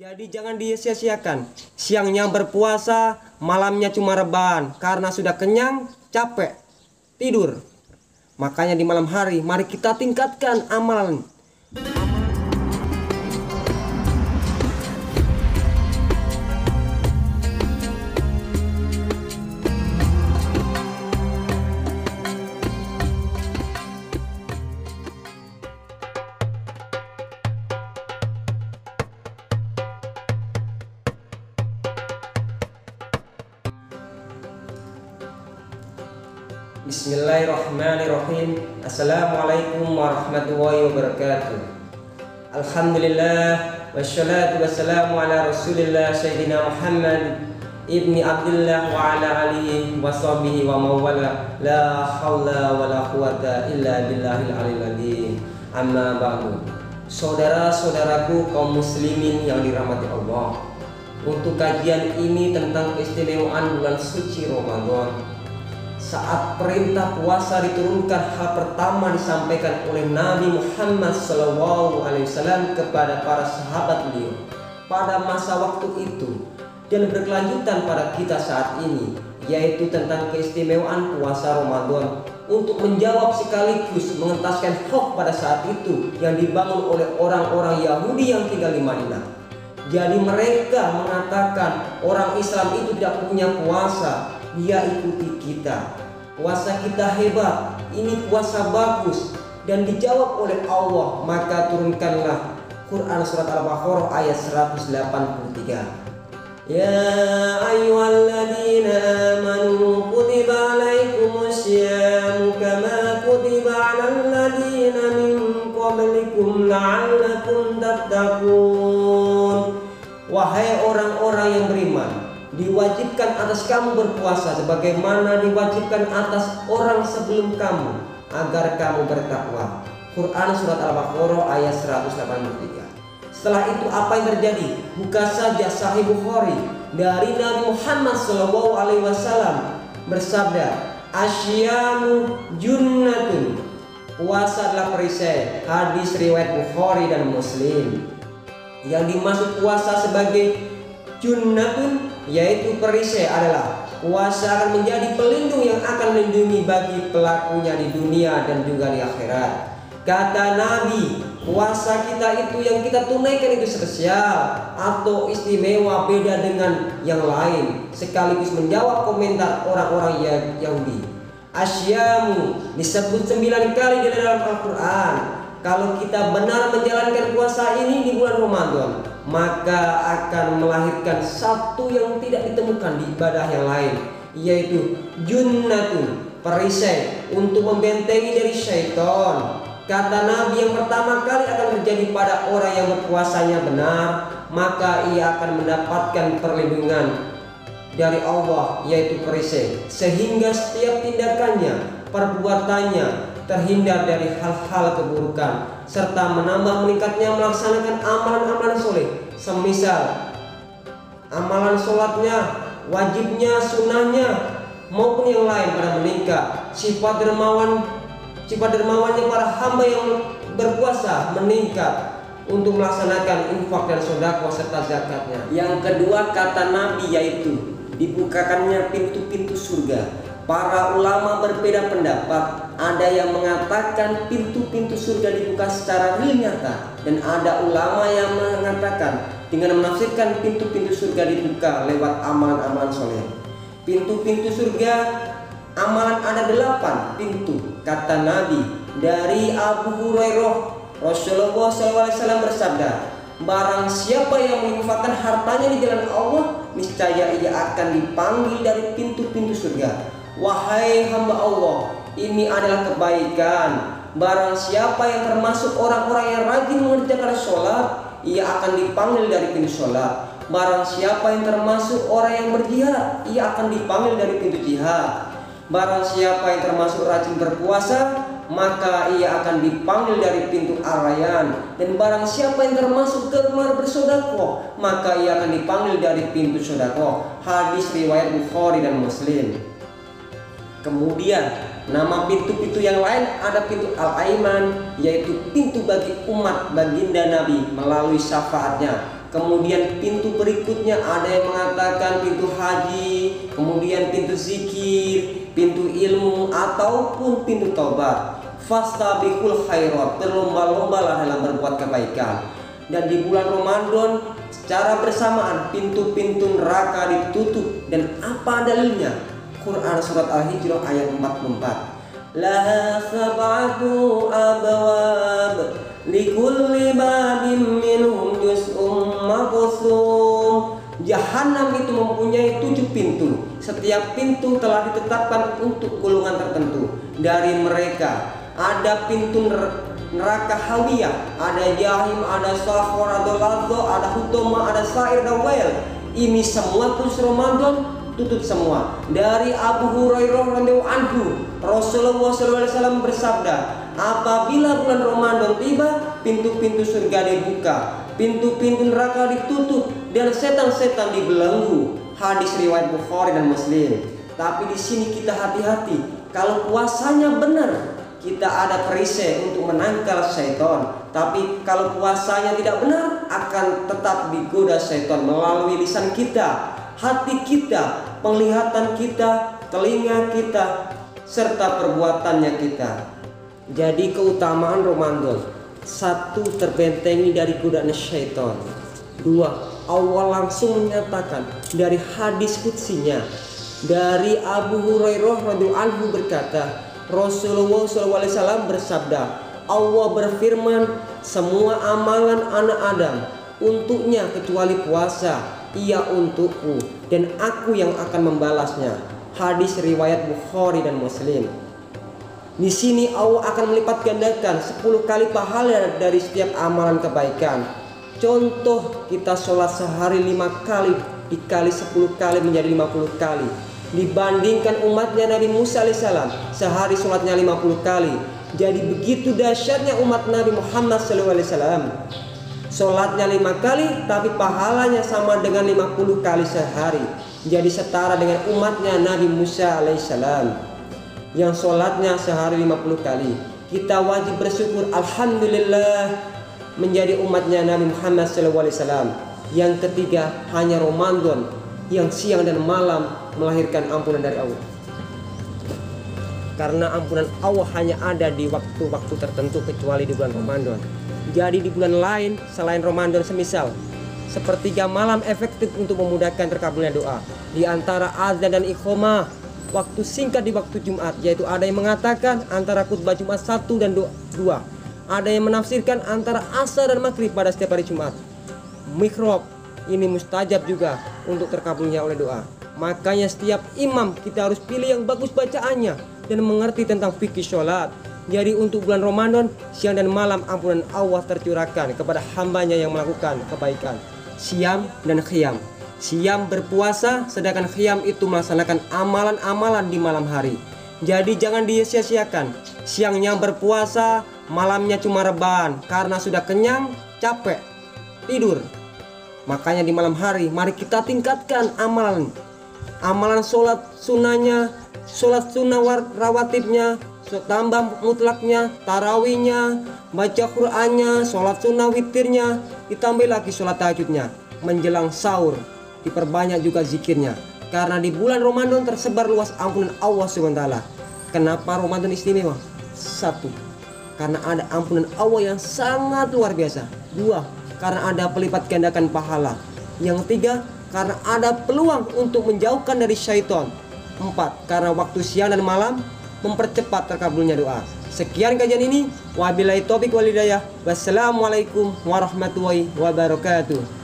Jadi jangan disia-siakan. Siangnya berpuasa, malamnya cuma rebahan karena sudah kenyang, capek, tidur. Makanya di malam hari mari kita tingkatkan amalan. Bismillahirrahmanirrahim. Assalamualaikum warahmatullahi wabarakatuh. Alhamdulillah wassalatu wassalamu ala rasulillah Sayyidina Muhammad ibni Abdullah wa ala alihi wa sahbihi wa mawala. La hawla wa la quwata illa billahil aliyil azim. Amma ba'du. Saudara-saudaraku kaum muslimin yang dirahmati Allah, untuk kajian ini tentang keistimewaan bulan suci Ramadan. Saat perintah puasa diturunkan, hal pertama disampaikan oleh Nabi Muhammad SAW kepada para sahabat beliau pada masa waktu itu dan berkelanjutan pada kita saat ini, yaitu tentang keistimewaan puasa Ramadan untuk menjawab sekaligus mengentaskan hoax pada saat itu yang dibangun oleh orang-orang Yahudi yang tinggal di Madinah. Jadi mereka mengatakan orang Islam itu tidak punya puasa, dia ikuti kita. Puasa kita hebat, ini puasa bagus. Dan dijawab oleh Allah, maka turunkanlah Quran surat Al-Baqarah ayat 183. Ya ayyuhalladzina amanu kutiba alaikumusyamu kama kutiba alal ladzina min qablikum la'allakum tattaqun. Wahai orang-orang yang beriman, diwajibkan atas kamu berpuasa sebagaimana diwajibkan atas orang sebelum kamu agar kamu bertakwa. Quran surat Al-Baqarah ayat 183. Setelah itu apa yang terjadi? Buka saja Sahih Bukhari dari Nabi Muhammad SAW bersabda, Asyamu junnatun, puasa adalah perisai. Hadis riwayat Bukhari dan Muslim. Yang dimaksud puasa sebagai junnatun yaitu perisai adalah puasa akan menjadi pelindung yang akan melindungi bagi pelakunya di dunia dan juga di akhirat. Kata Nabi, puasa kita itu yang kita tunaikan itu spesial atau istimewa, beda dengan yang lain, sekaligus menjawab komentar orang-orang Yahudi. Asyamu disebut 9 kali di dalam Al-Quran. Kalau kita benar menjalankan puasa ini di bulan Ramadan, maka akan melahirkan satu yang tidak ditemukan di ibadah yang lain, yaitu junnatun, perisai untuk membentengi dari syaitan. Kata Nabi, yang pertama kali akan terjadi pada orang yang berpuasanya benar, maka ia akan mendapatkan perlindungan dari Allah, yaitu perisai, sehingga setiap tindakannya, perbuatannya terhindar dari hal-hal keburukan, serta menambah meningkatnya melaksanakan amalan-amalan soleh, semisal amalan sholatnya, wajibnya, sunnahnya maupun yang lain pada meningkat. Sifat dermawannya para hamba yang berpuasa meningkat untuk melaksanakan infak dan sedekah serta zakatnya. Yang kedua kata Nabi yaitu dibukakannya pintu-pintu surga. Para ulama berbeda pendapat. Ada yang mengatakan pintu-pintu surga dibuka secara real nyata, dan ada ulama yang mengatakan dengan menafsirkan pintu-pintu surga dibuka lewat amalan-amalan soleh. Pintu-pintu surga amalan ada 8 pintu. Kata Nabi dari Abu Hurairah, Rasulullah SAW bersabda, barang siapa yang menginfakkan hartanya di jalan Allah, niscaya ia akan dipanggil dari pintu-pintu surga. Wahai hamba Allah, ini adalah kebaikan. Barang siapa yang termasuk orang-orang yang rajin mengerjakan sholat, ia akan dipanggil dari pintu sholat. Barang siapa yang termasuk orang yang berjihad, ia akan dipanggil dari pintu jihad. Barang siapa yang termasuk rajin berpuasa, maka ia akan dipanggil dari pintu Ar-Rayyan. Dan barang siapa yang termasuk gemar bersedekah, maka ia akan dipanggil dari pintu sedekah. Hadis riwayat Bukhari dan Muslim. Kemudian nama pintu-pintu yang lain ada pintu Al-Aiman, yaitu pintu bagi umat baginda Nabi melalui syafaatnya. Kemudian pintu berikutnya ada yang mengatakan pintu haji, kemudian pintu zikir, pintu ilmu, ataupun pintu taubat. Fastabiqul khairat, berlomba-lombalah dalam berbuat kebaikan. Dan di bulan Ramadan secara bersamaan pintu-pintu neraka ditutup. Dan apa dalilnya? Quran surat Al-Hijrah ayat 44. Laha sab'atu abwab likulli babim minhum juz'um maqsum. Jahanam itu mempunyai 7 pintu. Setiap pintu telah ditetapkan untuk golongan tertentu. Dari mereka ada pintu neraka hawiyah, ada jahim, ada saqar, ada ladza, ada hutama, ada sa'ir, dan wail. Ini semua khusus Ramadan tutup semua. Dari Abu Hurairah radhiyallahu anhu, Rasulullah SAW bersabda, apabila bulan Ramadan tiba, pintu-pintu surga dibuka, pintu-pintu neraka ditutup, dan setan-setan dibelenggu. Hadis riwayat Bukhari dan Muslim. Tapi di sini kita hati-hati. Kalau puasanya benar, kita ada perisai untuk menangkal syaitan. Tapi kalau puasanya tidak benar, akan tetap digoda syaitan melalui lisan kita, hati kita, penglihatan kita, telinga kita, serta perbuatannya kita. Jadi keutamaan Ramadan: 1. Terbentengi dari godaan syaitan. 2. Allah langsung menyatakan dari hadis qudsinya, dari Abu Hurairah radhiyallahu anhu berkata, Rasulullah SAW bersabda, Allah berfirman, semua amalan anak Adam untuknya kecuali puasa, ia untukku dan aku yang akan membalasnya. Hadis riwayat Bukhari dan Muslim. Di sini Allah akan melipat gandakan 10 kali pahala dari setiap amalan kebaikan. Contoh, kita sholat sehari 5 kali dikali 10 kali menjadi 50 kali. Dibandingkan umatnya Nabi Musa alaihissalam sehari sholatnya 50 kali. Jadi begitu dahsyatnya umat Nabi Muhammad SAW. Sholatnya 5 kali tapi pahalanya sama dengan 50 kali sehari. Jadi setara dengan umatnya Nabi Musa alaihissalam yang sholatnya sehari 50 kali. Kita wajib bersyukur, alhamdulillah, menjadi umatnya Nabi Muhammad SAW. Yang ketiga, hanya Ramadan yang siang dan malam melahirkan ampunan dari Allah. Karena ampunan Allah hanya ada di waktu-waktu tertentu kecuali di bulan Ramadan. Jadi di bulan lain selain Ramadan, semisal sepertiga malam efektif untuk memudahkan terkabulnya doa. Di antara azan dan iqamah, waktu singkat di waktu Jumat, yaitu ada yang mengatakan antara khutbah Jumat 1 dan 2. Ada yang menafsirkan antara asar dan maghrib pada setiap hari Jumat. Mihrab ini mustajab juga untuk terkabulnya oleh doa. Makanya setiap imam kita harus pilih yang bagus bacaannya dan mengerti tentang fikih sholat. Jadi untuk bulan Ramadan, siang dan malam ampunan Allah tercurahkan kepada hambanya yang melakukan kebaikan. Siam dan khiyam. Siam berpuasa, sedangkan khiyam itu melaksanakan amalan-amalan di malam hari. Jadi jangan disia-siakan. Siangnya berpuasa, malamnya cuma rebahan karena sudah kenyang, capek, tidur. Makanya di malam hari mari kita tingkatkan amalan sholat sunnahnya, sholat sunnah rawatibnya, tambah mutlaknya, tarawihnya, baca Qur'annya, sholat sunnah witirnya, ditambah lagi sholat tahajudnya. Menjelang sahur diperbanyak juga zikirnya. Karena di bulan Ramadan tersebar luas ampunan Allah SWT. Kenapa Ramadan istimewa? 1. Karena ada ampunan Allah yang sangat luar biasa. 2. Karena ada pelipat gandakan pahala. Yang 3. Karena ada peluang untuk menjauhkan dari syaitan. 4. Karena waktu siang dan malam mempercepat terkabulnya doa. Sekian kajian ini. Wabillahi taufiq wal hidayah. Wassalamualaikum warahmatullahi wabarakatuh.